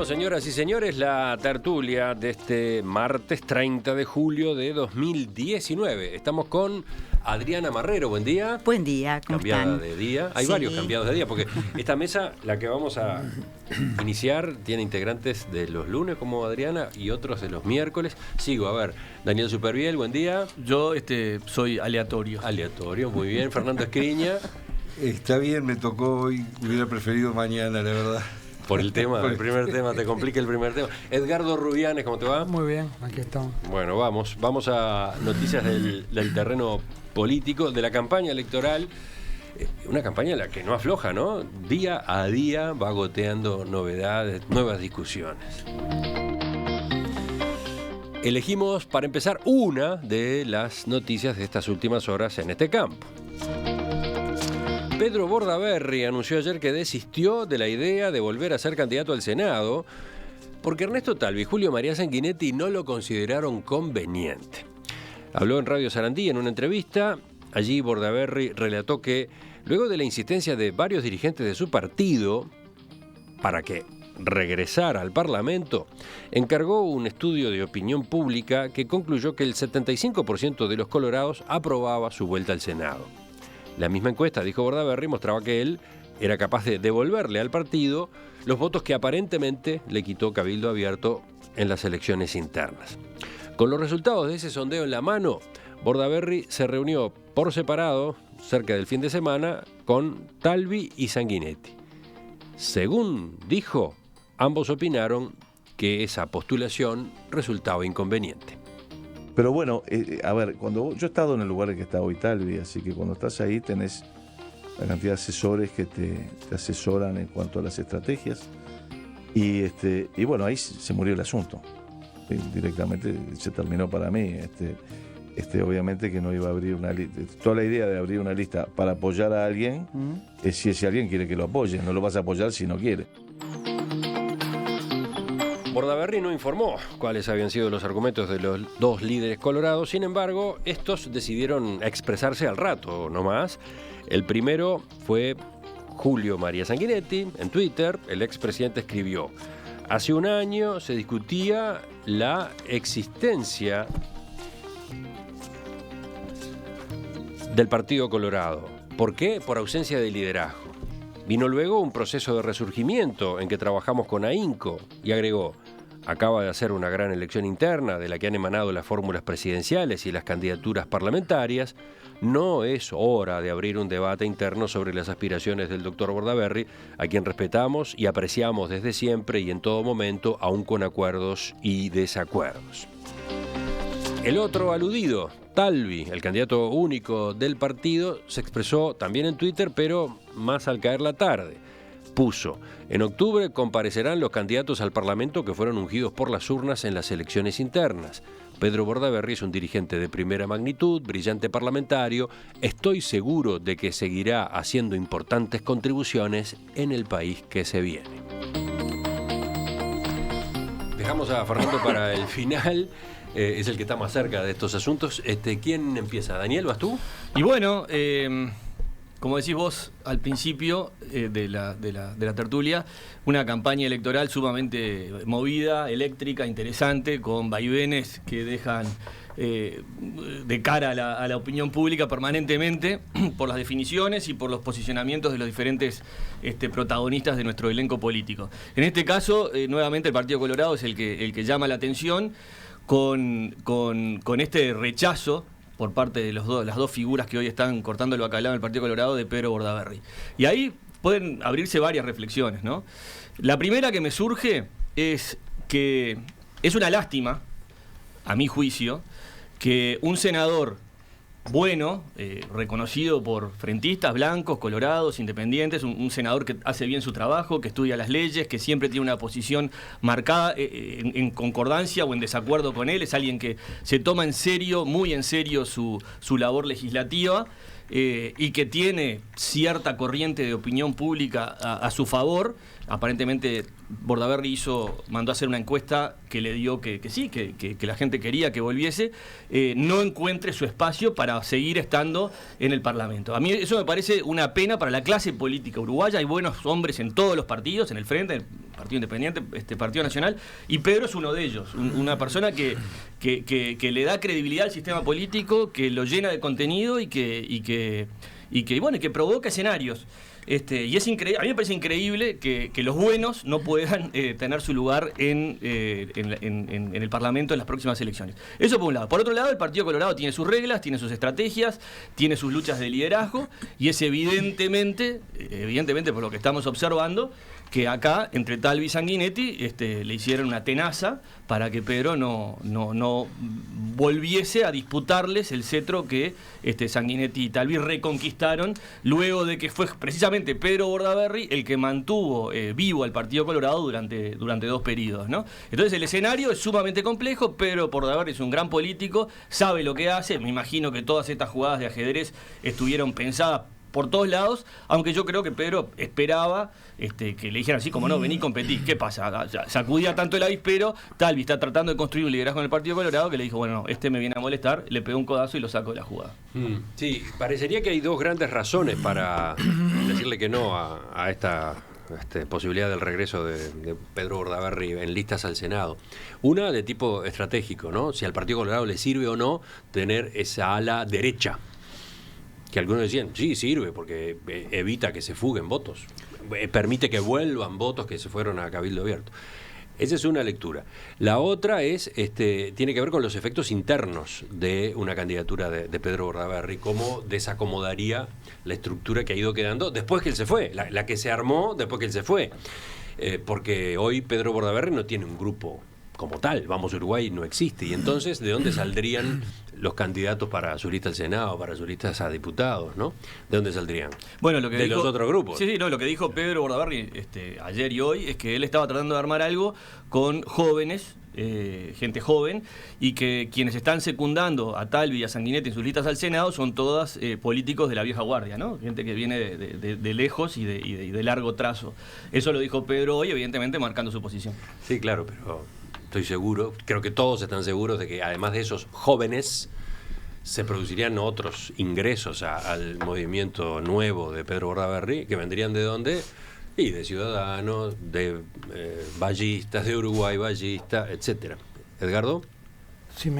Arrancamos, señoras y señores, la tertulia de este martes 30 de julio de 2019. Estamos con Adriana Marrero. Buen día. Buen día, ¿cómo Cambiada están? de día. Hay Sí. varios cambiados de día, porque esta mesa, la que vamos a iniciar, tiene integrantes de los lunes, como Adriana, y otros de los miércoles. Sigo, a ver, Daniel Superviel, buen día. Yo soy aleatorio. Aleatorio, muy bien. Fernando Escriña. Está bien, me tocó hoy, hubiera preferido mañana, la verdad. Por el tema, el primer tema, te complica el primer tema. Edgardo Rubianes, ¿cómo te va? Muy bien, aquí estamos. Bueno, vamos a noticias del terreno político, de la campaña electoral. Una campaña en la que no afloja, ¿no? Día a día va goteando novedades, nuevas discusiones. Elegimos, para empezar, una de las noticias de estas últimas horas en este campo. Pedro Bordaberry anunció ayer que desistió de la idea de volver a ser candidato al Senado porque Ernesto Talvi y Julio María Sanguinetti no lo consideraron conveniente. Habló en Radio Sarandí en una entrevista. Allí Bordaberry relató que luego de la insistencia de varios dirigentes de su partido para que regresara al Parlamento, encargó un estudio de opinión pública que concluyó que el 75% de los colorados aprobaba su vuelta al Senado. La misma encuesta, dijo Bordaberry, mostraba que él era capaz de devolverle al partido los votos que aparentemente le quitó Cabildo Abierto en las elecciones internas. Con los resultados de ese sondeo en la mano, Bordaberry se reunió por separado, cerca del fin de semana, con Talvi y Sanguinetti. Según dijo, ambos opinaron que esa postulación resultaba inconveniente. Pero bueno, a ver, yo he estado en el lugar en que está hoy Talvi, así que cuando estás ahí tenés la cantidad de asesores que te asesoran en cuanto a las estrategias. Y bueno, ahí se murió el asunto. Directamente se terminó para mí. Obviamente que no iba a abrir una lista. Toda la idea de abrir una lista para apoyar a alguien es si alguien quiere que lo apoye. No lo vas a apoyar si no quiere. Bordaberry no informó cuáles habían sido los argumentos de los dos líderes colorados, sin embargo, estos decidieron expresarse al rato, no más. El primero fue Julio María Sanguinetti. En Twitter, el expresidente escribió: hace un año se discutía la existencia del Partido Colorado. ¿Por qué? Por ausencia de liderazgo. Vino luego un proceso de resurgimiento en que trabajamos con AINCO y agregó: acaba de hacer una gran elección interna de la que han emanado las fórmulas presidenciales y las candidaturas parlamentarias. No es hora de abrir un debate interno sobre las aspiraciones del doctor Bordaberry, a quien respetamos y apreciamos desde siempre y en todo momento, aun con acuerdos y desacuerdos. El otro aludido, Talvi, el candidato único del partido, se expresó también en Twitter, pero más al caer la tarde. Puso: en octubre comparecerán los candidatos al Parlamento que fueron ungidos por las urnas en las elecciones internas. Pedro Bordaberry es un dirigente de primera magnitud, brillante parlamentario. Estoy seguro de que seguirá haciendo importantes contribuciones en el país que se viene. Dejamos a Fernando para el final. Es el que está más cerca de estos asuntos. ¿Quién empieza? ¿Daniel, vas tú? Y bueno, como decís vos al principio de la tertulia, una campaña electoral sumamente movida, eléctrica, interesante, con vaivenes que dejan de cara a la opinión pública permanentemente por las definiciones y por los posicionamientos de los diferentes protagonistas de nuestro elenco político. En este caso, nuevamente el Partido Colorado es el que llama la atención con este rechazo por parte de las dos figuras que hoy están cortando el bacalao en el Partido Colorado de Pedro Bordaberry. Y ahí pueden abrirse varias reflexiones, ¿no? La primera que me surge es que es una lástima, a mi juicio, que un senador bueno, reconocido por frentistas, blancos, colorados, independientes, un senador que hace bien su trabajo, que estudia las leyes, que siempre tiene una posición marcada en concordancia o en desacuerdo con él, es alguien que se toma en serio, muy en serio su labor legislativa y que tiene cierta corriente de opinión pública a su favor. Aparentemente Bordaberry mandó a hacer una encuesta que le dio que la gente quería que volviese, no encuentre su espacio para seguir estando en el Parlamento. A mí eso me parece una pena para la clase política uruguaya. Hay buenos hombres en todos los partidos, en el Frente, en el Partido Independiente, Partido Nacional, y Pedro es uno de ellos, una persona que le da credibilidad al sistema político, que lo llena de contenido y que provoca escenarios. Y es increíble, a mí me parece increíble que los buenos no puedan tener su lugar en el Parlamento en las próximas elecciones. Eso por un lado. Por otro lado, el Partido Colorado tiene sus reglas, tiene sus estrategias, tiene sus luchas de liderazgo, y es evidentemente por lo que estamos observando, que acá, entre Talvi y Sanguinetti, le hicieron una tenaza para que Pedro no volviese a disputarles el cetro que Sanguinetti y Talvi reconquistaron, luego de que fue precisamente Pedro Bordaberry el que mantuvo vivo al Partido Colorado durante 2 periodos, ¿no? Entonces el escenario es sumamente complejo. Pedro Bordaberry es un gran político, sabe lo que hace. Me imagino que todas estas jugadas de ajedrez estuvieron pensadas por todos lados, aunque yo creo que Pedro esperaba que le dijeran así como no, vení, competí. ¿Qué pasa? Sacudía tanto el avispero, Talvi está tratando de construir un liderazgo en el Partido Colorado, que le dijo, bueno, no, me viene a molestar, le pegó un codazo y lo sacó de la jugada. Sí, parecería que hay 2 grandes razones para decirle que no a esta posibilidad del regreso de Pedro Bordaberry en listas al Senado. Una de tipo estratégico, ¿no? Si al Partido Colorado le sirve o no tener esa ala derecha, que algunos decían, sí, sirve porque evita que se fuguen votos, permite que vuelvan votos que se fueron a Cabildo Abierto. Esa es una lectura. La otra es tiene que ver con los efectos internos de una candidatura de Pedro Bordaberry, cómo desacomodaría la estructura que ha ido quedando después que él se fue, la que se armó después que él se fue. Porque hoy Pedro Bordaberry no tiene un grupo como tal, Vamos Uruguay no existe, y entonces ¿de dónde saldrían los candidatos para su lista al Senado, para sus listas a diputados, ¿no? ¿De dónde saldrían? Bueno, lo que de dijo, los otros grupos. Sí, lo que dijo Pedro Bordaberry ayer y hoy es que él estaba tratando de armar algo con jóvenes, gente joven, y que quienes están secundando a Talvi y a Sanguinetti en sus listas al Senado son todas políticos de la vieja guardia, ¿no? Gente que viene de lejos y de largo trazo. Eso lo dijo Pedro hoy, evidentemente marcando su posición. Sí, claro, pero estoy seguro, creo que todos están seguros de que además de esos jóvenes se producirían otros ingresos al movimiento nuevo de Pedro Bordaberry, que vendrían ¿de dónde? Y de Ciudadanos, de ballistas, de Uruguay ballista, etcétera. ¿Edgardo? Sí,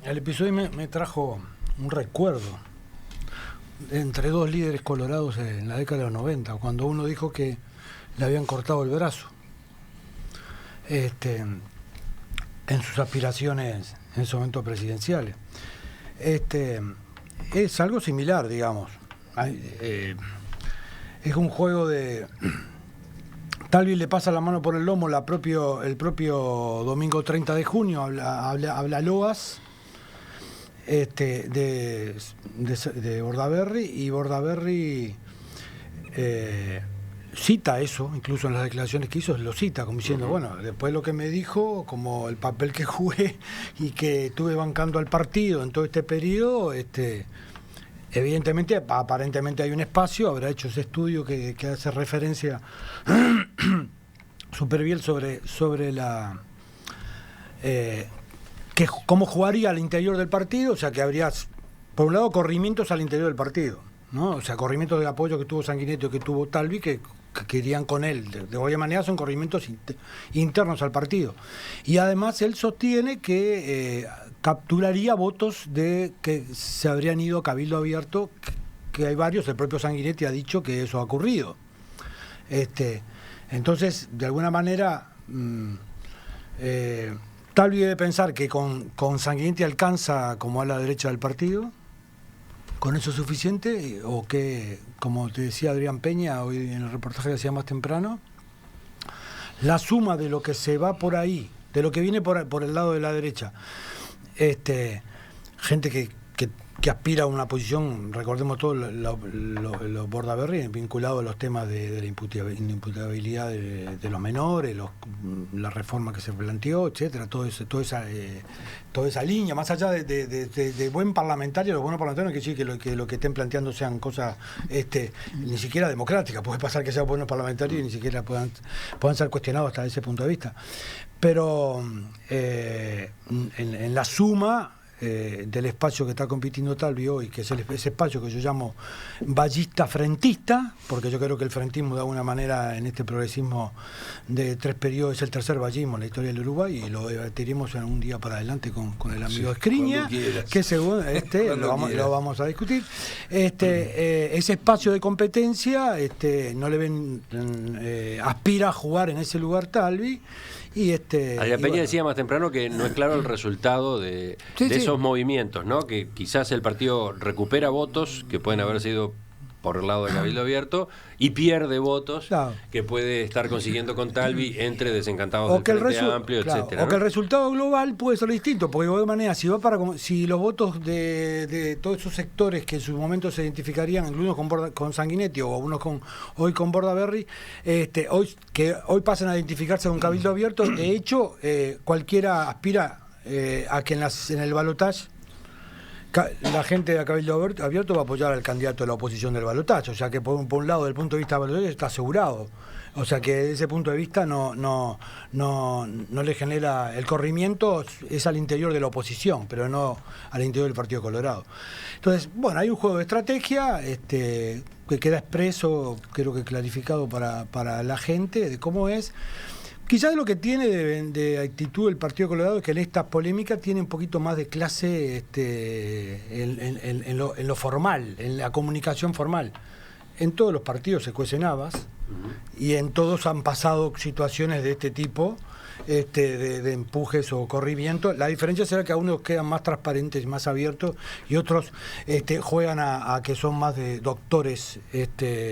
el episodio me trajo un recuerdo entre 2 líderes colorados en la década de los 90, cuando uno dijo que le habían cortado el brazo en sus aspiraciones en ese momento presidenciales. Es algo similar, digamos. Es un juego de... Talvi le pasa la mano por el lomo el propio domingo 30 de junio, habla Loas de Bordaberry, y Bordaberry cita eso, incluso en las declaraciones que hizo, lo cita como diciendo, bueno, después lo que me dijo, como el papel que jugué y que estuve bancando al partido en todo este periodo, evidentemente, aparentemente hay un espacio, habrá hecho ese estudio que hace referencia súper bien sobre la cómo jugaría al interior del partido, o sea que habría, por un lado, corrimientos al interior del partido, ¿no? O sea, corrimientos de apoyo que tuvo Sanguinetti o que tuvo Talvi, que irían con él. De cualquier manera son corrimientos internos al partido. Y además él sostiene que capturaría votos de que se habrían ido a Cabildo Abierto, que hay varios, el propio Sanguinetti ha dicho que eso ha ocurrido. Entonces, de alguna manera, Talvi debe pensar que con Sanguinetti alcanza como a la derecha del partido, ¿con eso es suficiente? O que, como te decía Adrián Peña hoy en el reportaje que hacía más temprano, la suma de lo que se va por ahí, de lo que viene por el lado de la derecha, gente que que aspira a una posición, recordemos todos los Bordaberry vinculados a los temas de la imputabilidad de los menores, la reforma que se planteó, etcétera, toda esa línea, más allá de buen parlamentario. Los buenos parlamentarios no quiere decir que lo que estén planteando sean cosas ni siquiera democráticas. Puede pasar que sean buenos parlamentarios y ni siquiera puedan ser cuestionados hasta ese punto de vista. Pero en la suma del espacio que está compitiendo Talvi hoy, que es ese espacio que yo llamo ballista frentista, porque yo creo que el frentismo de alguna manera en este progresismo de 3 periodos es el tercer ballismo en la historia del Uruguay, y lo debatiremos en un día para adelante con el amigo Escriña, que según lo vamos a discutir. Ese espacio de competencia no le ven, aspira a jugar en ese lugar Talvi. Adrián Peña decía más temprano que no es claro el resultado de esos movimientos, ¿no? Que quizás el partido recupera votos que pueden haber sido por el lado de Cabildo Abierto y pierde votos que puede estar consiguiendo con Talvi entre desencantados del Frente Amplio, etcétera. O que el resultado global puede ser distinto, porque de alguna manera si los votos de todos esos sectores que en su momento se identificarían, algunos con Sanguinetti o unos hoy con Bordaberry, hoy pasan a identificarse con Cabildo Abierto. De hecho, cualquiera aspira a que en el balotaje la gente de Cabildo Abierto va a apoyar al candidato de la oposición del balotaje, o sea que por un lado, del punto de vista del balotaje, está asegurado. O sea que desde ese punto de vista no le genera el corrimiento, es al interior de la oposición, pero no al interior del Partido Colorado. Entonces, bueno, hay un juego de estrategia que queda expreso, creo que clarificado para la gente de cómo es. Quizás lo que tiene de actitud el Partido Colorado es que en esta polémica tiene un poquito más de clase en lo formal, en la comunicación formal. En todos los partidos se cuecen habas y en todos han pasado situaciones de este tipo, de empujes o corrimientos. La diferencia será que algunos quedan más transparentes y más abiertos, y otros juegan a que son más de doctores.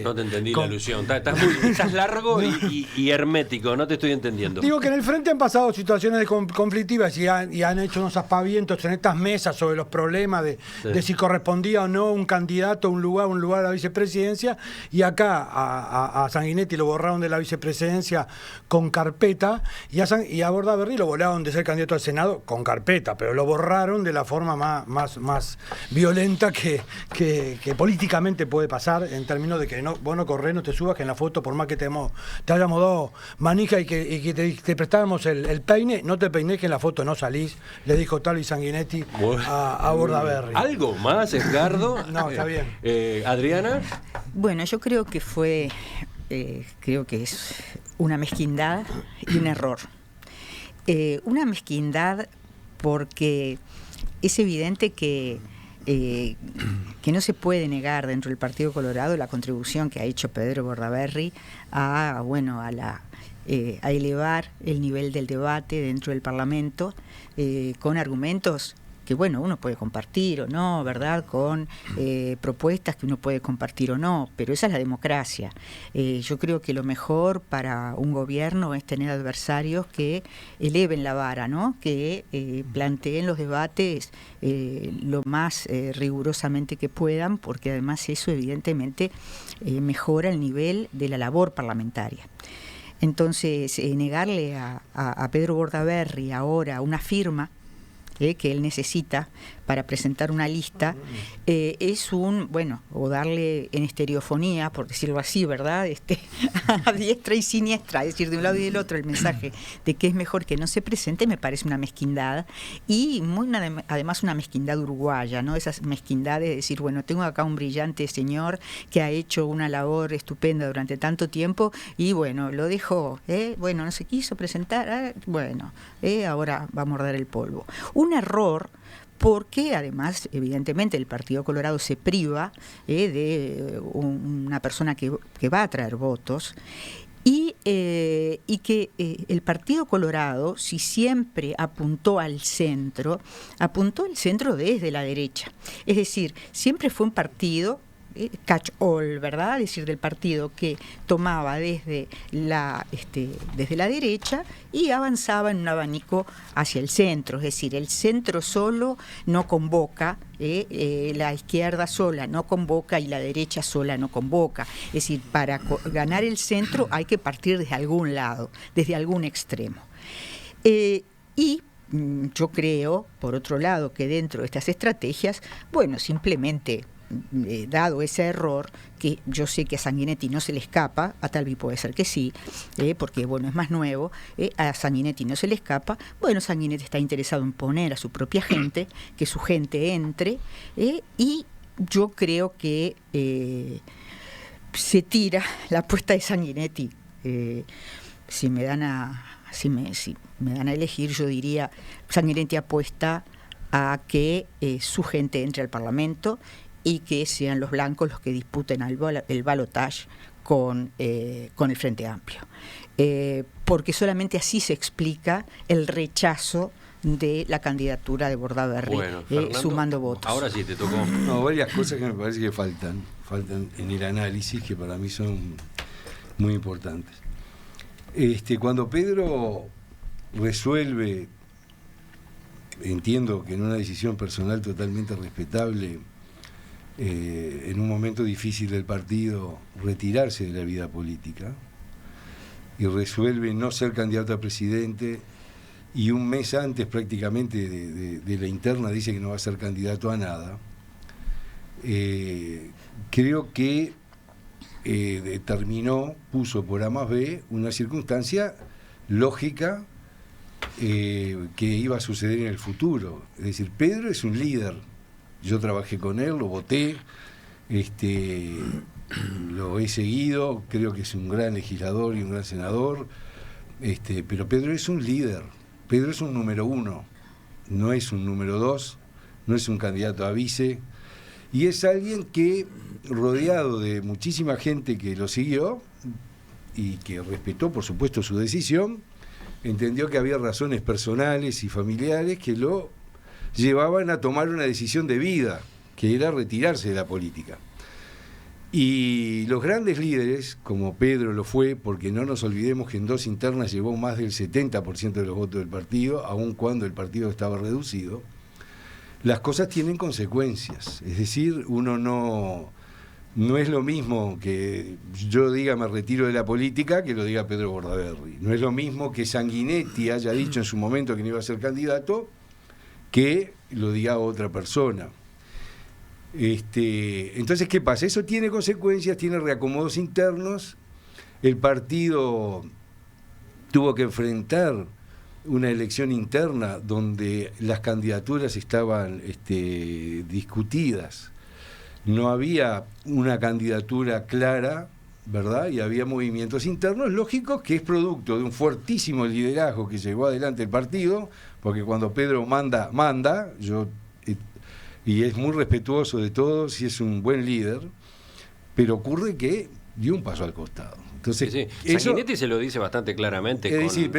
No te entendí la alusión. Estás largo y hermético, no te estoy entendiendo. Digo que en el frente han pasado situaciones conflictivas y han hecho unos aspavientos en estas mesas sobre los problemas de si correspondía o no un candidato, un lugar a la vicepresidencia, y acá a Sanguinetti lo borraron de la vicepresidencia con carpeta, y a Bordaberry lo volaron de ser candidato al Senado con carpeta, pero lo borraron de la forma más violenta que políticamente puede pasar, en términos de que vos no corres, no te subas, que en la foto, por más que te hayamos dado manija y que te prestáramos el peine, no te peines, que en la foto no salís, le dijo Talvi Sanguinetti a Bordaberry. ¿Algo más, Edgardo? No, está bien. Adriana. Bueno, yo creo que creo que es una mezquindad y un error. Una mezquindad porque es evidente que no se puede negar dentro del Partido Colorado la contribución que ha hecho Pedro Bordaberry a elevar el nivel del debate dentro del Parlamento, con argumentos que uno puede compartir o no, ¿verdad? Con propuestas que uno puede compartir o no, pero esa es la democracia. Yo creo que lo mejor para un gobierno es tener adversarios que eleven la vara, ¿no? Que planteen los debates lo más rigurosamente que puedan, porque además eso evidentemente mejora el nivel de la labor parlamentaria. Entonces, negarle a Pedro Bordaberry ahora una firma que él necesita para presentar una lista, es o darle en estereofonía, por decirlo así, ¿verdad? A diestra y siniestra, es decir, de un lado y del otro el mensaje de que es mejor que no se presente, me parece una mezquindad, y además una mezquindad uruguaya, ¿no? Esas mezquindades de decir, tengo acá un brillante señor que ha hecho una labor estupenda durante tanto tiempo y lo dejó, no se quiso presentar, ahora va a morder el polvo. Un error, porque además, evidentemente, el Partido Colorado se priva de una persona que va a traer votos, y que el Partido Colorado, si siempre apuntó al centro desde la derecha. Es decir, siempre fue un partido catch-all, ¿verdad? Es decir, del partido que tomaba desde la derecha y avanzaba en un abanico hacia el centro. Es decir, el centro solo no convoca, la izquierda sola no convoca y la derecha sola no convoca. Es decir, para ganar el centro hay que partir desde algún lado, desde algún extremo. Y yo creo, por otro lado, que dentro de estas estrategias, bueno, simplemente dado ese error, que yo sé que a Sanguinetti no se le escapa, a Talvi puede ser que sí, porque bueno, es más nuevo, a Sanguinetti no se le escapa, bueno, Sanguinetti está interesado en poner a su propia gente, que su gente entre, y yo creo que se tira la apuesta de Sanguinetti. Si me dan a elegir, yo diría, Sanguinetti apuesta a que su gente entre al Parlamento y que sean los blancos los que disputen el balotaje con el Frente Amplio. Porque solamente así se explica el rechazo de la candidatura de Bordaberry, Fernando, sumando votos. Ahora sí te tocó. No, varias cosas que me parece que faltan en el análisis, que para mí son muy importantes. Cuando Pedro resuelve, entiendo que en una decisión personal totalmente respetable, en un momento difícil del partido, retirarse de la vida política, y resuelve no ser candidato a presidente, y un mes antes prácticamente de la interna dice que no va a ser candidato a nada, creo que puso por A más B una circunstancia lógica que iba a suceder en el futuro. Es decir, Pedro es un líder. Yo trabajé con él, lo voté, lo he seguido, creo que es un gran legislador y un gran senador, pero Pedro es un líder, Pedro es un número 1, no es un número 2, no es un candidato a vice, y es alguien que, rodeado de muchísima gente que lo siguió y que respetó, por supuesto, su decisión, entendió que había razones personales y familiares que lo llevaban a tomar una decisión de vida, que era retirarse de la política. Y los grandes líderes, como Pedro lo fue, porque no nos olvidemos que en 2 internas llevó más del 70% de los votos del partido, aun cuando el partido estaba reducido, las cosas tienen consecuencias. Es decir, uno no es lo mismo que yo diga me retiro de la política que lo diga Pedro Bordaberry. No es lo mismo que Sanguinetti haya dicho en su momento que no iba a ser candidato que lo diga otra persona. Entonces, ¿qué pasa? Eso tiene consecuencias, tiene reacomodos internos. El partido tuvo que enfrentar una elección interna donde las candidaturas estaban discutidas. No había una candidatura clara, ¿verdad? Y había movimientos internos lógicos, que es producto de un fuertísimo liderazgo que llevó adelante el partido, porque cuando Pedro manda, y es muy respetuoso de todos y es un buen líder, pero ocurre que dio un paso al costado. Entonces, sí. Sanguinetti se lo dice bastante claramente con su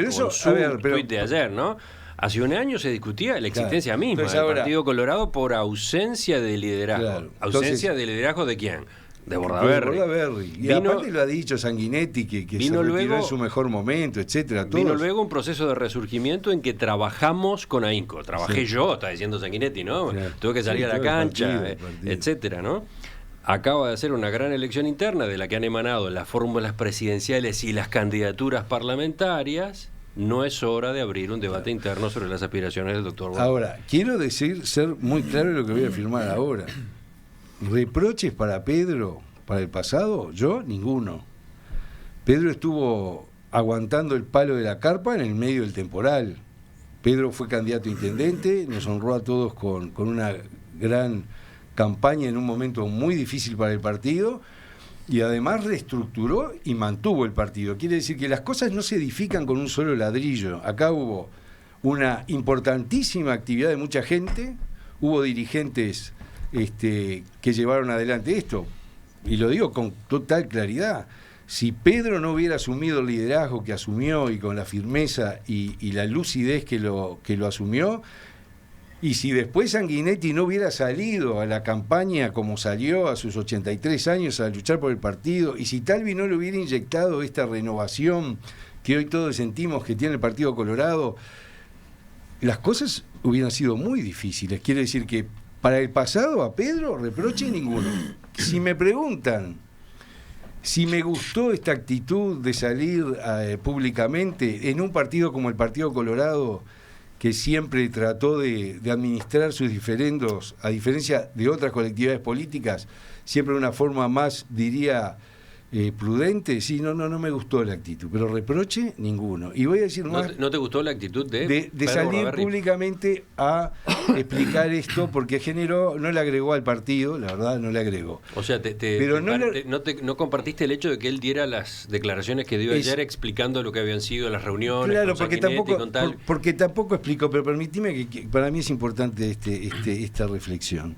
tuit de ayer, ¿no? Hace un año se discutía la existencia misma del Partido Colorado por ausencia de liderazgo. Claro. ¿Ausencia de liderazgo de quién? De Bordaberry. Y aparte lo ha dicho Sanguinetti, que se retiró en su mejor momento, etcétera. Vino luego un proceso de resurgimiento en que trabajamos con AINCO. Trabajé yo, está diciendo Sanguinetti, ¿no? Claro. Tuve que salir a la cancha, etcétera, ¿no? Acaba de hacer una gran elección interna de la que han emanado las fórmulas presidenciales y las candidaturas parlamentarias. No es hora de abrir un debate interno sobre las aspiraciones del doctor Bordaberry. Ahora, quiero ser muy claro en lo que voy a afirmar ahora. ¿Reproches para Pedro, para el pasado? Yo, ninguno. Pedro estuvo aguantando el palo de la carpa en el medio del temporal. Pedro fue candidato a intendente, nos honró a todos con una gran campaña en un momento muy difícil para el partido, y además reestructuró y mantuvo el partido. Quiere decir que las cosas no se edifican con un solo ladrillo. Acá hubo una importantísima actividad de mucha gente, hubo dirigentes que llevaron adelante esto, y lo digo con total claridad. Si Pedro no hubiera asumido el liderazgo que asumió, y con la firmeza y la lucidez que lo asumió, Y si después Sanguinetti no hubiera salido a la campaña como salió a sus 83 años a luchar por el partido, y si Talvi no le hubiera inyectado esta renovación que hoy todos sentimos que tiene el Partido Colorado, las cosas hubieran sido muy difíciles. Quiere decir que para el pasado a Pedro, reproche ninguno. Si me preguntan si me gustó esta actitud de salir públicamente en un partido como el Partido Colorado, que siempre trató de administrar sus diferendos, a diferencia de otras colectividades políticas, siempre de una forma más, diría, prudente, sí, no me gustó la actitud, pero reproche ninguno. Y voy a decir más. ¿No te gustó la actitud de salir Bordaberry públicamente a explicar esto? Porque generó, no le agregó al partido, la verdad, no le agregó. O sea, pero no compartiste el hecho de que él diera las declaraciones que dio ayer explicando lo que habían sido las reuniones. Claro, con porque tampoco explico, pero permitime que para mí es importante esta reflexión.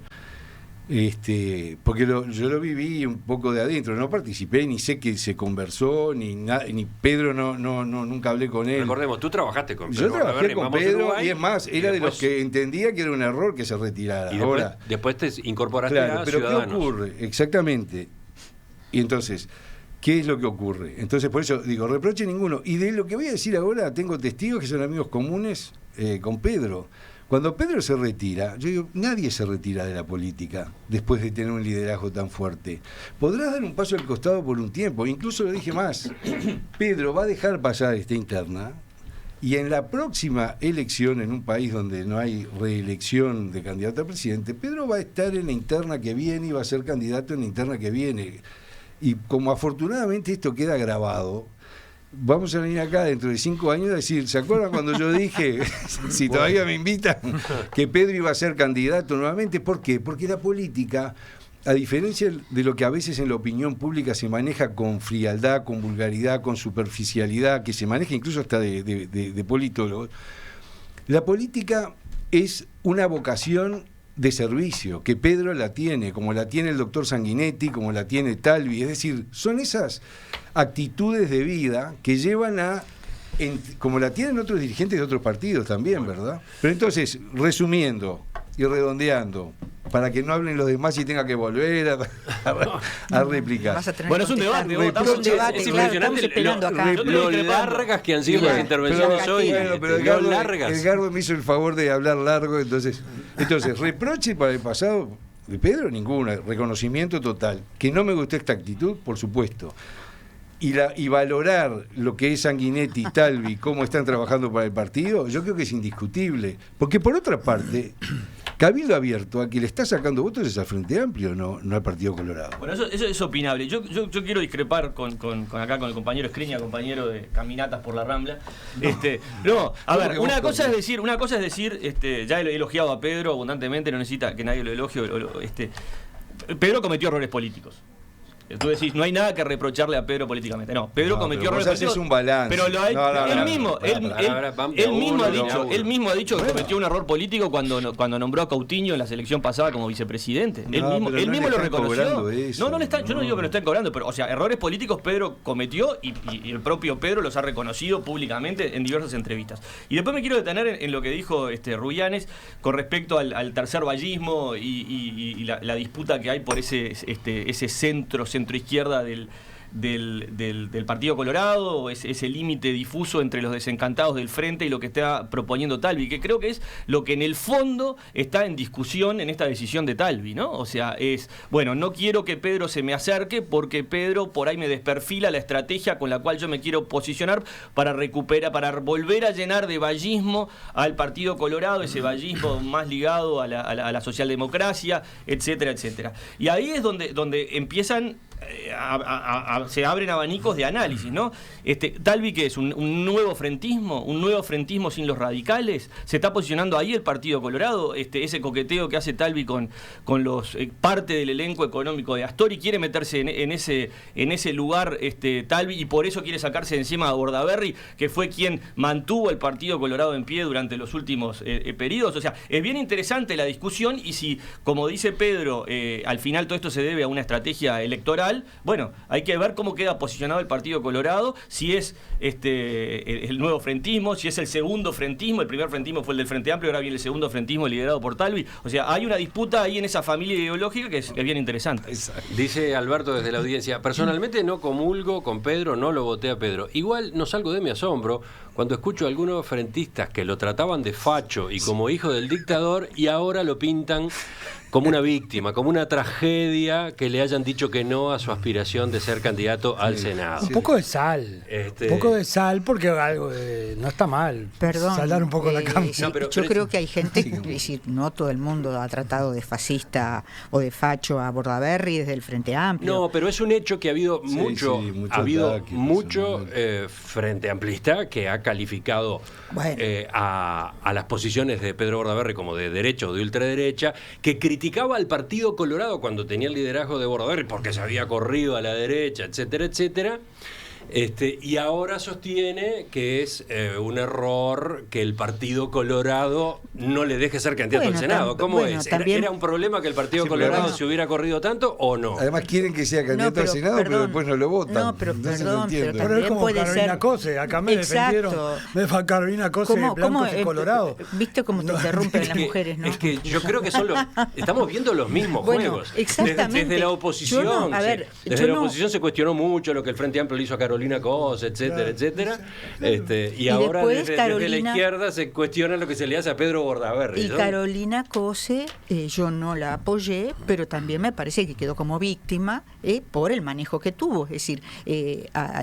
Porque yo lo viví un poco de adentro, no participé, ni sé que se conversó, ni Pedro nunca hablé con él. Recordemos, tú trabajaste con Pedro. Yo trabajé con Pedro y es más, era de los que entendía que era un error que se retirara. Y después te incorporaste claro, a pero Ciudadanos. ¿qué ocurre? Exactamente. Y entonces, ¿qué es lo que ocurre? Entonces, por eso digo, reproche ninguno. Y de lo que voy a decir ahora, tengo testigos que son amigos comunes con Pedro. Cuando Pedro se retira, yo digo, nadie se retira de la política después de tener un liderazgo tan fuerte. Podrás dar un paso al costado por un tiempo, incluso lo dije más, Pedro va a dejar pasar esta interna y en la próxima elección en un país donde no hay reelección de candidato a presidente, Pedro va a estar en la interna que viene y va a ser candidato en la interna que viene. Y como afortunadamente esto queda grabado, vamos a venir acá dentro de 5 años a decir, ¿se acuerdan cuando yo dije, si todavía me invitan, que Pedro iba a ser candidato nuevamente? ¿Por qué? Porque la política, a diferencia de lo que a veces en la opinión pública se maneja con frialdad, con vulgaridad, con superficialidad, que se maneja incluso hasta de politólogos, la política es una vocación de servicio, que Pedro la tiene, como la tiene el doctor Sanguinetti, como la tiene Talvi, es decir, son esas actitudes de vida que llevan como la tienen otros dirigentes de otros partidos también, ¿verdad? Pero entonces, resumiendo y redondeando, para que no hablen los demás y tenga que volver a replicar. Bueno, es un debate, es impresionante lo largas que han sido las intervenciones hoy. Pero Edgardo me hizo el favor de hablar largo, entonces reproche para el pasado de Pedro, ninguno, reconocimiento total. Que no me gustó esta actitud, por supuesto. Y valorar lo que es Sanguinetti y Talvi, cómo están trabajando para el partido, yo creo que es indiscutible. Porque por otra parte, Cabildo Abierto, a quien le está sacando votos es al Frente Amplio, no al Partido Colorado. Bueno, eso es opinable. Yo quiero discrepar con el compañero Escriña, compañero de caminatas por la Rambla. No, a ver, una cosa es decir, ya he elogiado a Pedro abundantemente, no necesita que nadie lo elogie. Pedro cometió errores políticos. Tú decís, no hay nada que reprocharle a Pedro políticamente. No, Pedro cometió errores políticos. Un balance. Pero lo ha hecho. Él mismo ha dicho que cometió un error político cuando nombró a Coutinho en la selección pasada como vicepresidente. Él mismo lo reconoció. Yo no digo que lo estén cobrando, pero, o sea, errores políticos Pedro cometió y el propio Pedro los ha reconocido públicamente en diversas entrevistas. Y después me quiero detener en lo que dijo Rubianes con respecto al tercer vallismo y la disputa que hay por ese centro-izquierda del Partido Colorado, ese límite difuso entre los desencantados del Frente y lo que está proponiendo Talvi, que creo que es lo que en el fondo está en discusión en esta decisión de Talvi, ¿no? O sea, no quiero que Pedro se me acerque porque Pedro por ahí me desperfila la estrategia con la cual yo me quiero posicionar para volver a llenar de vallismo al Partido Colorado, ese vallismo más ligado a la socialdemocracia, etcétera, etcétera. Y ahí es donde empiezan se abren abanicos de análisis, ¿no? Talvi, que es un nuevo frentismo sin los radicales, se está posicionando ahí el Partido Colorado, ese coqueteo que hace Talvi con los parte del elenco económico de Astori, quiere meterse en ese lugar Talvi, y por eso quiere sacarse de encima a Bordaberry, que fue quien mantuvo el Partido Colorado en pie durante los últimos periodos. O sea, es bien interesante la discusión, y si, como dice Pedro, al final todo esto se debe a una estrategia electoral, electoral, bueno, hay que ver cómo queda posicionado el Partido Colorado, si es el nuevo frentismo, si es el segundo frentismo. El primer frentismo fue el del Frente Amplio, ahora viene el segundo frentismo liderado por Talvi. O sea, hay una disputa ahí en esa familia ideológica que es bien interesante. Dice Alberto desde la audiencia: personalmente no comulgo con Pedro, no lo voté a Pedro. Igual no salgo de mi asombro cuando escucho a algunos frentistas que lo trataban de facho y como hijo del dictador, y ahora lo pintan como una víctima, como una tragedia que le hayan dicho que no a su aspiración de ser candidato al Senado. Un poco de sal, un poco de sal, porque algo no está mal. Perdón. Salar un poco la cama. Sí, yo creo que hay gente, es decir, no todo el mundo ha tratado de fascista o de facho a Bordaberry desde el Frente Amplio. No, pero es un hecho que ha habido mucho ataque, Frente Amplista que ha calificado a las posiciones de Pedro Bordaberry como de derecha o de ultraderecha, que criticaba al Partido Colorado cuando tenía el liderazgo de Bordaberry porque se había corrido a la derecha, etcétera, etcétera. Y ahora sostiene que es un error que el Partido Colorado no le deje ser candidato al Senado. ¿Cómo es? ¿Era un problema que el Partido Colorado se hubiera corrido tanto o no? Además quieren que sea candidato al Senado, pero después no lo votan. No, pero perdón, pero Pero también es como puede Carolina ser... Cose, acá me defendieron de Carolina Cose, blancos y colorados. ¿Viste cómo te interrumpen las mujeres, no? Es que yo creo que estamos viendo los mismos juegos. Exactamente. Desde la oposición. Desde la oposición se cuestionó mucho lo que el Frente Amplio le hizo a Carolina Cose, etcétera, etcétera. Y ahora desde la izquierda se cuestiona lo que se le hace a Pedro Bordaberry. Y Carolina Cose, yo no la apoyé, pero también me parece que quedó como víctima por el manejo que tuvo. Es decir,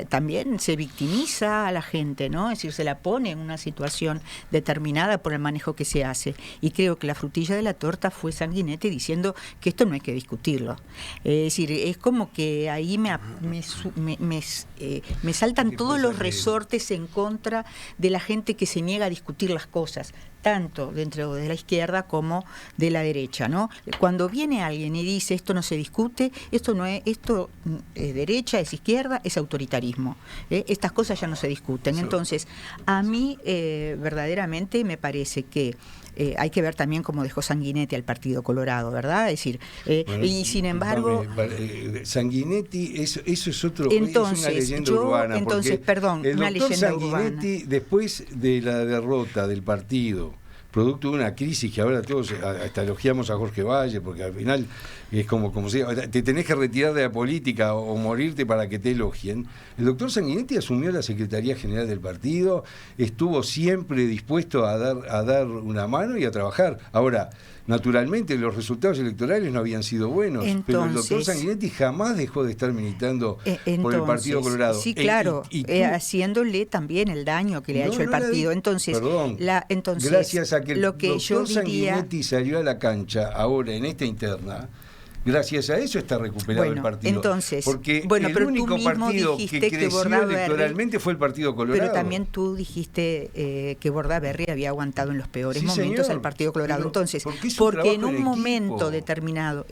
también se victimiza a la gente, ¿no? Es decir, se la pone en una situación determinada por el manejo que se hace. Y creo que la frutilla de la torta fue Sanguinetti diciendo que esto no hay que discutirlo. Es decir, es como que ahí me saltan todos los resortes en contra de la gente que se niega a discutir las cosas, tanto dentro de la izquierda como de la derecha, ¿no? Cuando viene alguien y dice esto no se discute, esto es derecha, es izquierda, es autoritarismo. Estas cosas ya no se discuten. Entonces, a mí verdaderamente me parece que hay que ver también cómo dejó Sanguinetti al Partido Colorado, ¿verdad? Es decir, y sin embargo... Sanguinetti, eso es otro, entonces, es una leyenda urbana. Entonces, perdón, el una doctor leyenda Sanguinetti, urbana. después de la derrota del partido, producto de una crisis que ahora todos hasta elogiamos a Jorge Valle, porque al final es como si te tenés que retirar de la política o morirte para que te elogien. El doctor Sanguinetti asumió la Secretaría General del partido, estuvo siempre dispuesto a dar una mano y a trabajar. Ahora, naturalmente los resultados electorales no habían sido buenos, pero el doctor Sanguinetti jamás dejó de estar militando por el Partido Colorado. Sí, claro, haciéndole también el daño que le ha hecho el partido. Entonces, gracias a que el lo que doctor Sanguinetti salió a la cancha ahora en esta interna, gracias a eso está recuperado el partido. Entonces, porque el único partido que creció electoralmente fue el Partido Colorado. Pero también tú dijiste que Bordaberry había aguantado en los peores momentos al Partido Colorado. Entonces, porque en un momento determinado,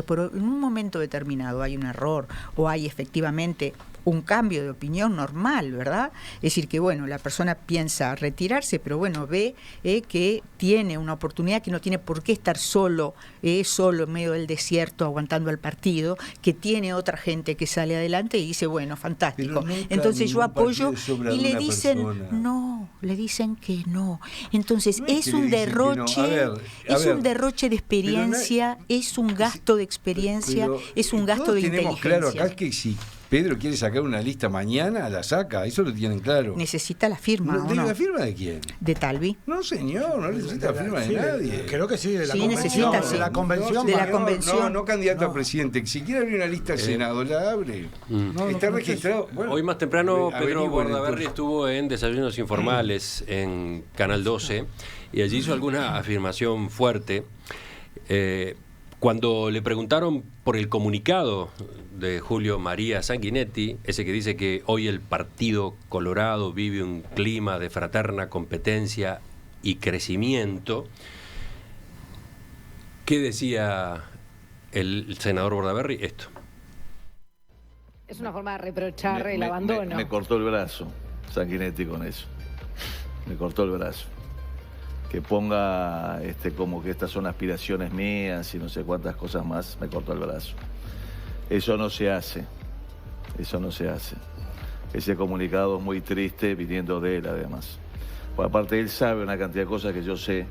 pero en un momento determinado hay un error o hay efectivamente un cambio de opinión normal, ¿verdad? Es decir, que bueno, la persona piensa retirarse, pero bueno, ve que tiene una oportunidad, que no tiene por qué estar solo en medio del desierto aguantando al partido, que tiene otra gente que sale adelante y dice, bueno, fantástico. Entonces yo apoyo y le dicen, le dicen que no. Entonces es un derroche, un derroche de experiencia, es un gasto de experiencia, es un gasto de inteligencia. Claro acá que sí. Pedro quiere sacar una lista mañana, la saca, eso lo tienen claro. ¿Necesita la firma o no? ¿La firma de quién? De Talvi. No, señor, no necesita la firma de nadie. Creo que sí, de la convención. De la convención. De la convención. No candidato a presidente. Si quiere abrir una lista al Senado, la abre. Está registrado. Bueno, hoy más temprano Pedro Bordaberry estuvo en Desayunos Informales en Canal 12 y allí hizo alguna afirmación fuerte. Cuando le preguntaron por el comunicado de Julio María Sanguinetti, ese que dice que hoy el Partido Colorado vive un clima de fraterna competencia y crecimiento, ¿qué decía el senador Bordaberry? Esto. Es una forma de reprochar el abandono. Me cortó el brazo Sanguinetti con eso. Me cortó el brazo. Que ponga como que estas son aspiraciones mías y no sé cuántas cosas más, me cortó el brazo. Eso no se hace. Ese comunicado es muy triste viniendo de él, además. Por aparte, él sabe una cantidad de cosas que yo sé,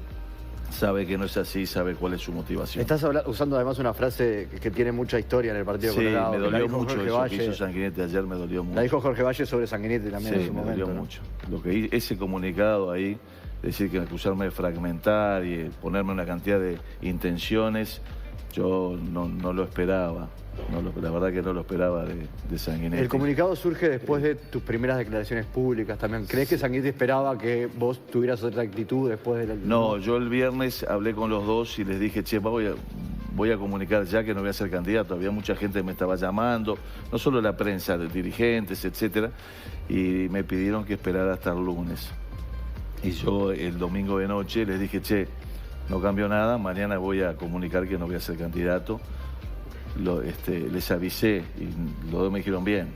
sabe que no es así, sabe cuál es su motivación. Estás usando además una frase que tiene mucha historia en el Partido Colorado. Sí, me dolió mucho Jorge eso Valle. que hizo Sanguinetti ayer, me dolió mucho. La dijo Jorge Valle sobre Sanguinetti también en Sí, su me momento. dolió ¿no? mucho. Ese comunicado ahí, decir que acusarme de fragmentar y ponerme una cantidad de intenciones, yo no lo esperaba. La verdad que no lo esperaba de Sanguinetti. El comunicado surge después de tus primeras declaraciones públicas también. ¿Crees que Sanguinetti esperaba que vos tuvieras otra actitud después de la... No, yo el viernes hablé con los dos y les dije, che, voy a comunicar ya que no voy a ser candidato. Había mucha gente que me estaba llamando, no solo la prensa, de dirigentes, etcétera, y me pidieron que esperara hasta el lunes. Y yo el domingo de noche les dije, che, no cambió nada, mañana voy a comunicar que no voy a ser candidato. Les avisé y los dos me dijeron bien,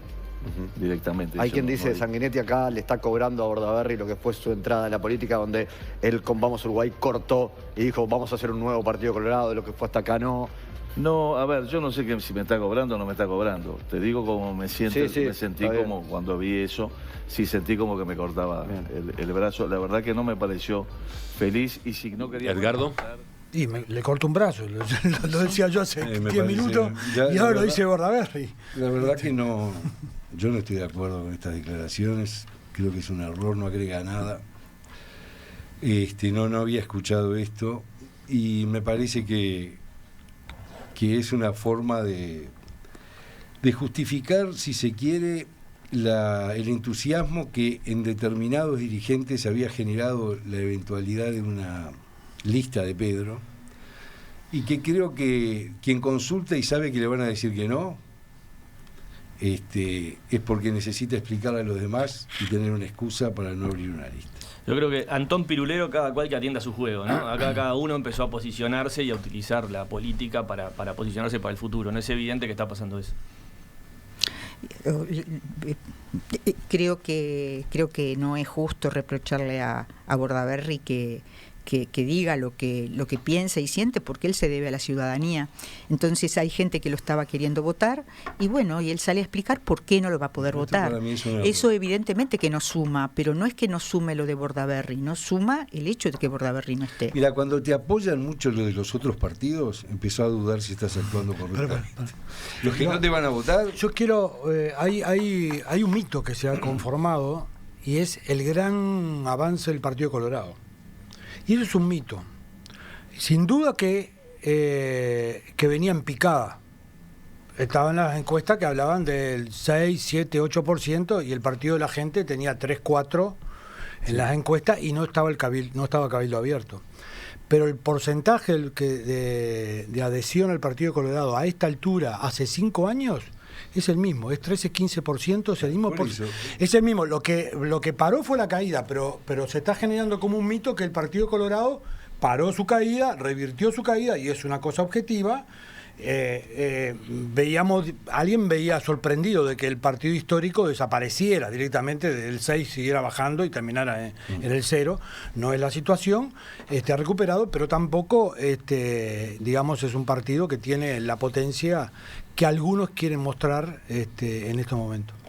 directamente. Hay Yo quien no- dice, no- Sanguinetti acá le está cobrando a Bordaberry lo que fue su entrada en la política, donde él con Vamos Uruguay cortó y dijo, vamos a hacer un nuevo Partido Colorado, de lo que fue hasta acá no. No, a ver, yo no sé si me está cobrando o no me está cobrando. Te digo cómo me siento, Sí, sí, me sentí está bien. como cuando vi eso, sí sentí como que me cortaba el brazo. La verdad que no me pareció feliz y si no quería... Edgardo. Y le corto un brazo, lo decía yo hace me 10 parece, minutos ya, y la ahora lo verdad- dice Bordaberry. La verdad que no, yo no estoy de acuerdo con estas declaraciones, creo que es un error, no agrega nada. No había escuchado esto y me parece que es una forma de justificar, si se quiere, el entusiasmo que en determinados dirigentes había generado la eventualidad de una lista de Pedro, y que creo que quien consulta y sabe que le van a decir que no, es porque necesita explicarle a los demás y tener una excusa para no abrir una lista. Yo creo que Antón Pirulero, cada cual que atienda su juego, ¿no? Acá cada uno empezó a posicionarse y a utilizar la política para posicionarse para el futuro. No es evidente que está pasando eso. Creo que no es justo reprocharle a Bordaberry que diga lo que piensa y siente, porque él se debe a la ciudadanía. Entonces hay gente que lo estaba queriendo votar y bueno, y él sale a explicar por qué no lo va a poder Esto votar. para mí es un error. Eso evidentemente que no suma, pero no es que no sume lo de Bordaberry, no suma el hecho de que Bordaberry no esté. Mira, cuando te apoyan mucho lo de los otros partidos, empezó a dudar si estás actuando correctamente. Los que no te van a votar, Yo quiero, hay un mito que se ha conformado y es el gran avance del Partido Colorado. Y eso es un mito. Sin duda que venía en picada. Estaban las encuestas que hablaban del 6, 7, 8% y el Partido de la Gente tenía 3, 4 en las encuestas y no estaba cabildo abierto. Pero el porcentaje de adhesión al Partido Colorado a esta altura, hace 5 años, es el mismo, es 13-15%, es el mismo. Por eso. Es el mismo. Lo que paró fue la caída, pero se está generando como un mito que el Partido Colorado paró su caída, revirtió su caída, y es una cosa objetiva. Alguien veía sorprendido de que el partido histórico desapareciera directamente del 6, siguiera bajando y terminara en el 0. No es la situación, ha recuperado, pero tampoco digamos es un partido que tiene la potencia que algunos quieren mostrar en estos momentos.